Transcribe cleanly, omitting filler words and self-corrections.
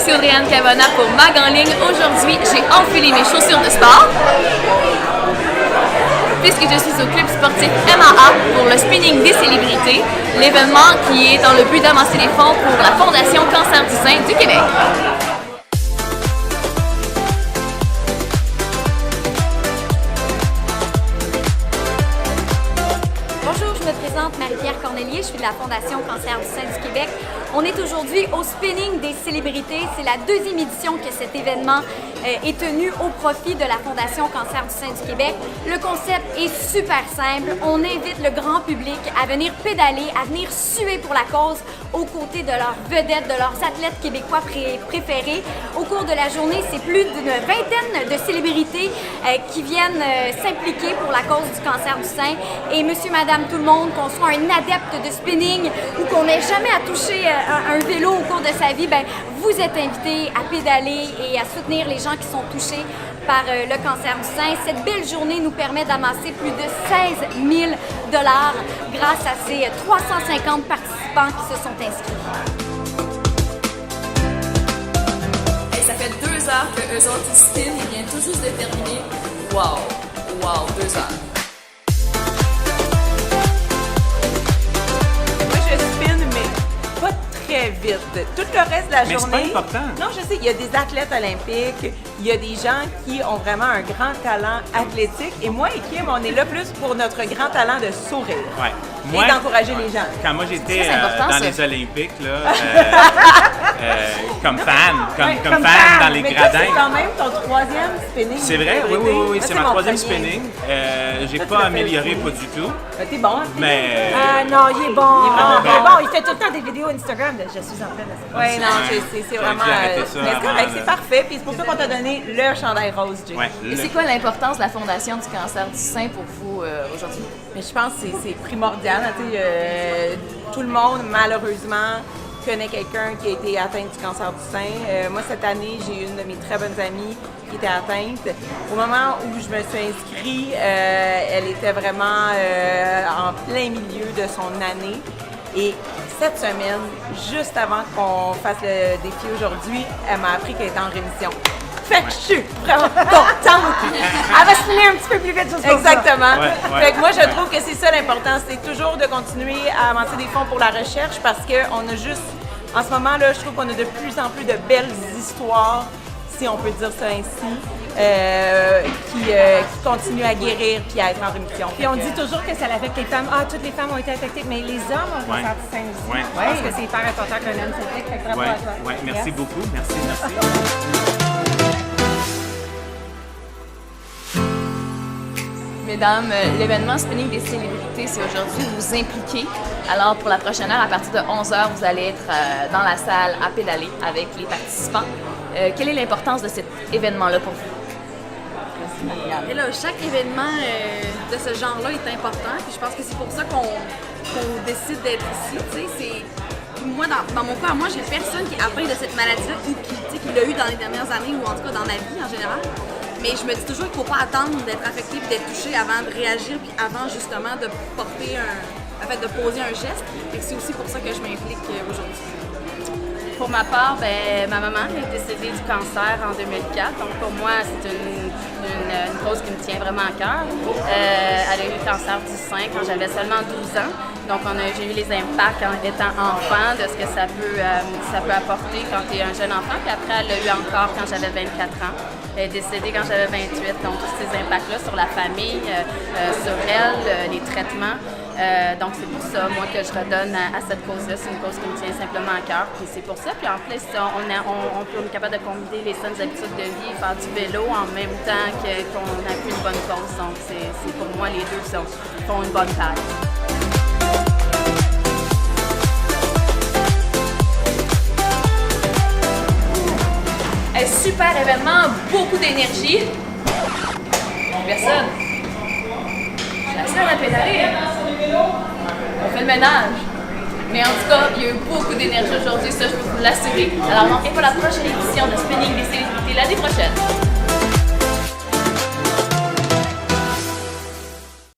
ici Audrey-Anne Cavana pour Mag en ligne. Aujourd'hui, j'ai enfilé mes chaussures de sport puisque je suis au club sportif MAA pour le spinning des célébrités, l'événement qui est dans le but d'amasser les fonds pour la Fondation Cancer du sein du Québec. Bonjour, je me présente Marie-Pierre Cornelier, je suis de la Fondation Cancer du sein du Québec. On est aujourd'hui au spinning des célébrités. C'est la deuxième édition que cet événement est tenu au profit de la Fondation Cancer du sein du Québec. Le concept est super simple. On invite le grand public à venir pédaler, à venir suer pour la cause aux côtés de leurs vedettes, de leurs athlètes québécois préférés. Au cours de la journée, c'est plus d'une vingtaine de célébrités qui viennent s'impliquer pour la cause du cancer du sein. Et monsieur, madame, tout le monde, qu'on soit un adepte de spinning ou qu'on n'ait jamais à toucher un vélo au cours de sa vie, ben, vous êtes invités à pédaler et à soutenir les gens qui sont touchés par le cancer du sein. Cette belle journée nous permet d'amasser plus de 16 000 $ grâce à ces 350 participants qui se sont inscrits. Et ça fait 2 heures que eux autres ils spinent, ils viennent tout juste de terminer. Wow, 2 heures. Très vite. Tout le reste de la journée. Mais c'est pas important. Non, je sais, il y a des athlètes olympiques, il y a des gens qui ont vraiment un grand talent athlétique. Et moi et Kim, on est là plus pour notre grand talent de sourire. Ouais. Et d'encourager les gens. Quand moi j'étais important, dans ça. les Olympiques, là, comme fan, comme fan dans les mais gradins. C'est quand même ton 3e spinning. C'est vrai, oui, Moi, c'est ma mon 3e premier. spinning. J'ai Toi, tu pas l'as amélioré, fait pas du tout. T'es bon, hein? Mais. Ah non, il est bon. Il est vraiment Il est bon. bon. Il fait tout le temps des vidéos Instagram de je suis en train de ça. Oui, non, Ouais. c'est J'aurais vraiment. dû arrêter ça Mais c'est avant, correct, là. c'est parfait. Puis c'est pour ça qu'on t'a donné le chandail rose, Jay. Ouais, Et c'est quoi l'importance de la Fondation du cancer du sein pour vous aujourd'hui? Mais je pense que c'est primordial. Hein, tu sais, tout le monde, malheureusement, connaît quelqu'un qui a été atteint du cancer du sein. Moi, cette année, j'ai une de mes très bonnes amies qui était atteinte. Au moment où je me suis inscrite, elle était vraiment en plein milieu de son année. Et cette semaine, juste avant qu'on fasse le défi aujourd'hui, elle m'a appris qu'elle était en rémission. Fait que je suis vraiment contente! Elle va se finir un petit peu plus vite, juste pour ça. Exactement. Ouais, Fait que moi, je ouais. trouve que c'est ça l'important, c'est toujours de continuer à amasser des fonds pour la recherche parce qu'on a juste, en ce moment-là, je trouve qu'on a de plus en plus de belles histoires, si on peut dire ça ainsi, qui continuent à guérir puis à être en rémission. Puis on dit toujours que ça l'affecte les femmes. Ah, toutes les femmes ont été affectées, mais les hommes ont Ouais. cancer du sein aussi. Ouais. Je pense que c'est hyper important qu'un homme s'implique. Fait que bravo à toi. Ouais, merci Yes. beaucoup. Merci. Mesdames, l'événement Spinning des célébrités, c'est aujourd'hui vous impliquez. Alors pour la prochaine heure, à partir de 11h, vous allez être dans la salle à pédaler avec les participants. Quelle est l'importance de cet événement-là pour vous? Et là, chaque événement de ce genre-là est important. Puis je pense que c'est pour ça qu'on décide d'être ici. Tu sais, moi, dans mon cas, moi, j'ai personne qui est atteint de cette maladie-là ou qui l'a eu dans les dernières années ou en tout cas dans ma vie en général. Mais je me dis toujours qu'il ne faut pas attendre d'être affecté et d'être touché avant de réagir puis avant justement de porter de poser un geste. Et c'est aussi pour ça que je m'implique aujourd'hui. Pour ma part, ma maman est décédée du cancer en 2004. Donc pour moi, c'est une cause qui me tient vraiment à cœur. Elle a eu le cancer du sein quand j'avais seulement 12 ans. Donc j'ai eu les impacts en étant enfant de ce que ça peut apporter quand tu es un jeune enfant. Puis après, elle l'a eu encore quand j'avais 24 ans. Elle est décédée quand j'avais 28. Donc tous ces impacts-là sur la famille, sur elle, les traitements. Donc c'est pour ça, moi, que je redonne à cette cause-là. C'est une cause qui me tient simplement à cœur. Puis c'est pour ça. Puis en plus, on est capable de combiner les saines habitudes de vie, faire du vélo en même temps qu'on appuie une bonne cause. Donc c'est pour moi, les deux font une bonne paire. Un super événement, beaucoup d'énergie. Personne. Je suis la seule à pédaler. On fait le ménage. Mais en tout cas, il y a eu beaucoup d'énergie aujourd'hui, ça je peux vous l'assurer. Alors manquez pas la prochaine édition de Spinning des célébrités l'année prochaine.